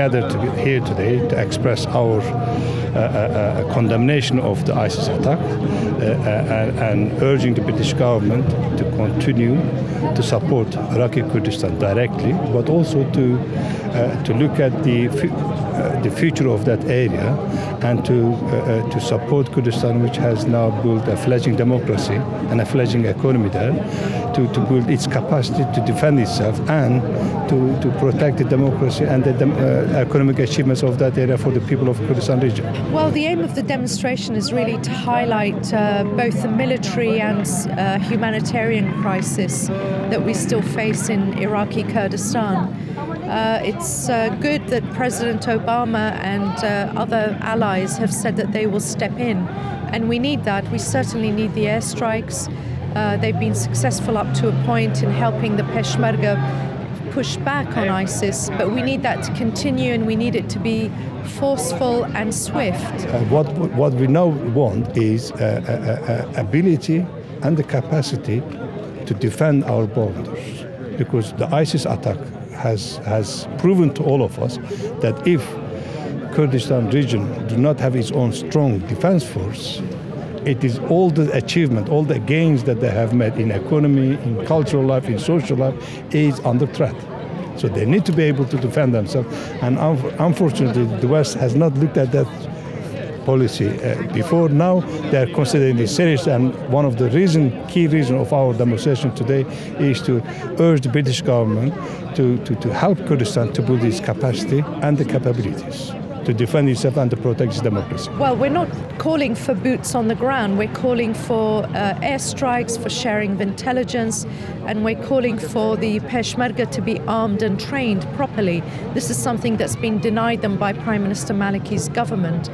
gathered here today to express our condemnation of the ISIS attack and urging the British government to continue to support Iraqi Kurdistan directly, but also to look at the future of that area and to support Kurdistan, which has now built a fledgling democracy and a fledgling economy there, to build its capacity to defend itself and to protect the democracy and the economic achievements of that area for the people of Kurdistan region. Well, the aim of the demonstration is really to highlight both the military and humanitarian crisis that we still face in Iraqi Kurdistan. It's good that President Obama and other allies have said that they will step in, and we need that. We certainly need the airstrikes. They've been successful up to a point in helping the Peshmerga push back on ISIS, but we need that to continue, and we need it to be forceful and swift. What we now want is ability and the capacity to defend our borders, because the ISIS attack has proven to all of us that if Kurdistan region do not have its own strong defense force, it is all the achievement, all the gains that they have made in economy, in cultural life, in social life, is under threat. So they need to be able to defend themselves. And unfortunately, the West has not looked at that policy before. Now they are considering it serious, and one of the key reasons of our demonstration today is to urge the British government to help Kurdistan to build its capacity and the capabilities to defend itself and to protect its democracy. Well, we're not calling for boots on the ground. We're calling for airstrikes, for sharing of intelligence, and we're calling for the Peshmerga to be armed and trained properly. This is something that's been denied them by Prime Minister Maliki's government.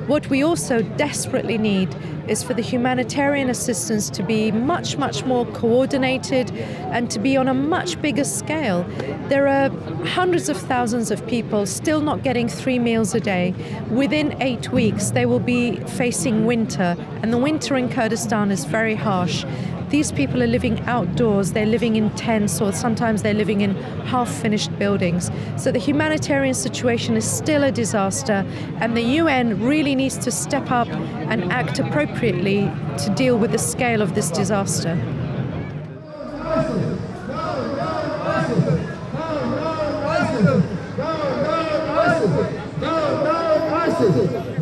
What we also desperately need is for the humanitarian assistance to be much, much more coordinated and to be on a much bigger scale. There are hundreds of thousands of people still not getting 3 meals a day. Within 8 weeks, they will be facing winter, and the winter in Kurdistan is very harsh. These people are living outdoors, they're living in tents, or sometimes they're living in half-finished buildings. So the humanitarian situation is still a disaster, and the UN really needs to step up and act appropriately to deal with the scale of this disaster.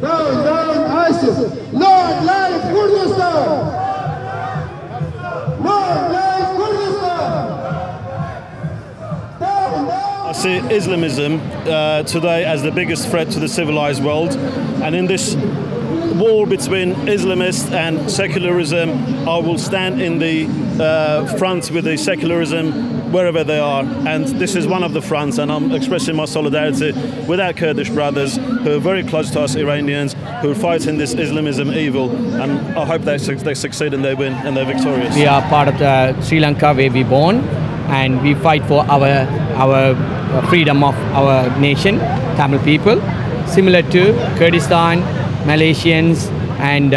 Down ISIS! Lord, live Kurdistan! I see Islamism today as the biggest threat to the civilized world, and in this war between Islamists and secularism, I will stand in the front with the secularism wherever they are, and this is one of the fronts, and I'm expressing my solidarity with our Kurdish brothers who are very close to us Iranians, who are fighting this Islamism evil, and I hope they succeed and they win and they're victorious. We are part of the Sri Lanka where we born, and we fight for our freedom of our nation, Tamil people, similar to Kurdistan, Malaysians, and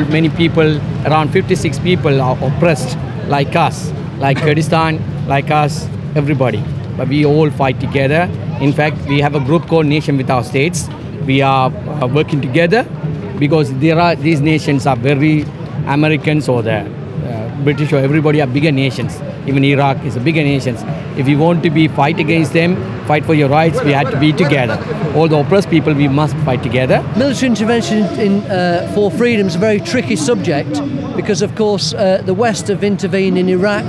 many people, around 56 people are oppressed like us, like Kurdistan, like us, everybody. But we all fight together. In fact, we have a group called Nation Without States. We are working together because these nations are very Americans or the British or everybody are bigger nations. Even Iraq is a bigger nation. If you want to fight against them, fight for your rights, we have to be together. All the oppressed people, we must fight together. Military intervention for freedom is a very tricky subject because, of course, the West have intervened in Iraq,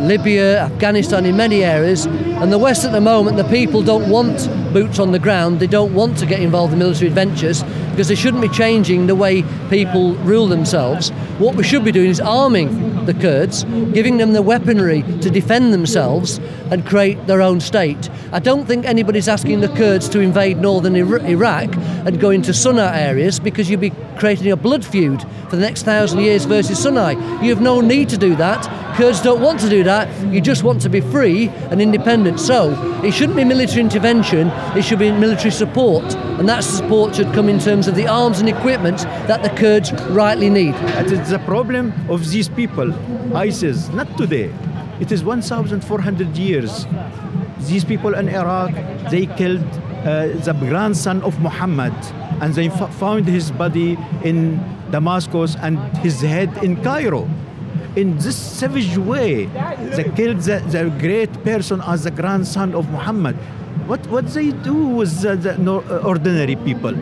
Libya, Afghanistan, in many areas, and the West at the moment, the people don't want boots on the ground. They don't want to get involved in military adventures because they shouldn't be changing the way people rule themselves. What we should be doing is arming the Kurds, giving them the weaponry to defend themselves and create their own state. I don't think anybody's asking the Kurds to invade northern Iraq and go into Sunni areas because you'd be creating a blood feud for the next 1,000 years versus Sunni. You have no need to do that. Kurds don't want to do that. You just want to be free and independent. So it shouldn't be military intervention, it should be military support. And that support should come in terms of the arms and equipment that the Kurds rightly need. It is the problem of these people, ISIS, not today. It is 1,400 years. These people in Iraq, they killed the grandson of Muhammad, and they found his body in Damascus and his head in Cairo. In this savage way, they killed the great person as the grandson of Muhammad. What they do with the ordinary people?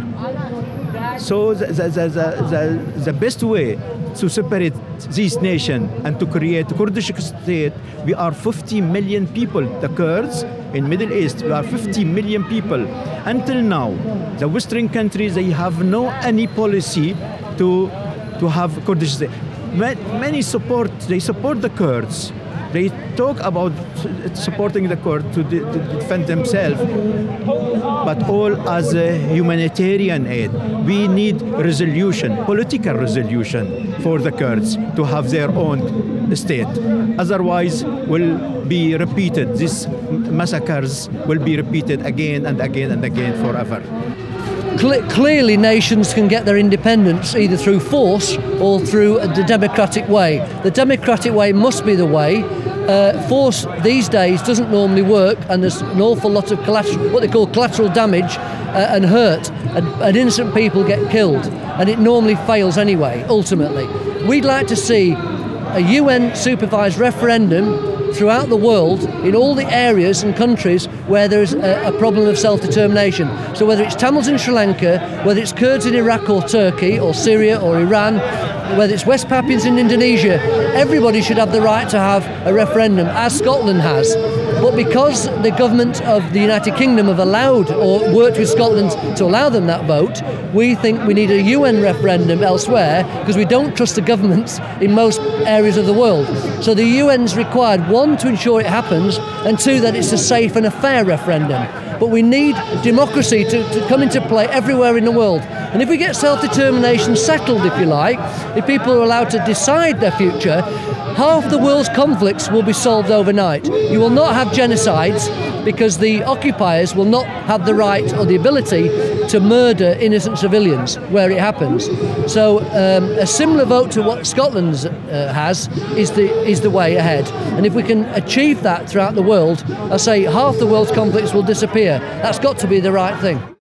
So the best way to separate this nation and to create a Kurdish state, we are 50 million people, the Kurds in Middle East, we are 50 million people. Until now, the Western countries, they have no any policy to have Kurdish state. Many support the Kurds. They talk about supporting the Kurds to defend themselves, but all as a humanitarian aid. We need resolution, political resolution for the Kurds to have their own state. Otherwise, will be repeated. These massacres will be repeated again and again and again forever. Clearly, nations can get their independence either through force or through the democratic way. The democratic way must be the way. Force these days doesn't normally work, and there's an awful lot of what they call collateral damage and hurt, and innocent people get killed, and it normally fails anyway, ultimately. We'd like to see a UN-supervised referendum throughout the world in all the areas and countries where there's a problem of self-determination. So whether it's Tamils in Sri Lanka, whether it's Kurds in Iraq or Turkey or Syria or Iran, whether it's West Papuans in Indonesia, everybody should have the right to have a referendum, as Scotland has. But because the government of the United Kingdom have allowed or worked with Scotland to allow them that vote, we think we need a UN referendum elsewhere, because we don't trust the governments in most areas of the world. So the UN's required, one, to ensure it happens, and two, that it's a safe and a fair referendum. But we need democracy to come into play everywhere in the world. And if we get self-determination settled, if you like, if people are allowed to decide their future, half the world's conflicts will be solved overnight. You will not have genocides, because the occupiers will not have the right or the ability to murder innocent civilians where it happens. So a similar vote to what Scotland has is the way ahead. And if we can achieve that throughout the world, I say half the world's conflicts will disappear. That's got to be the right thing.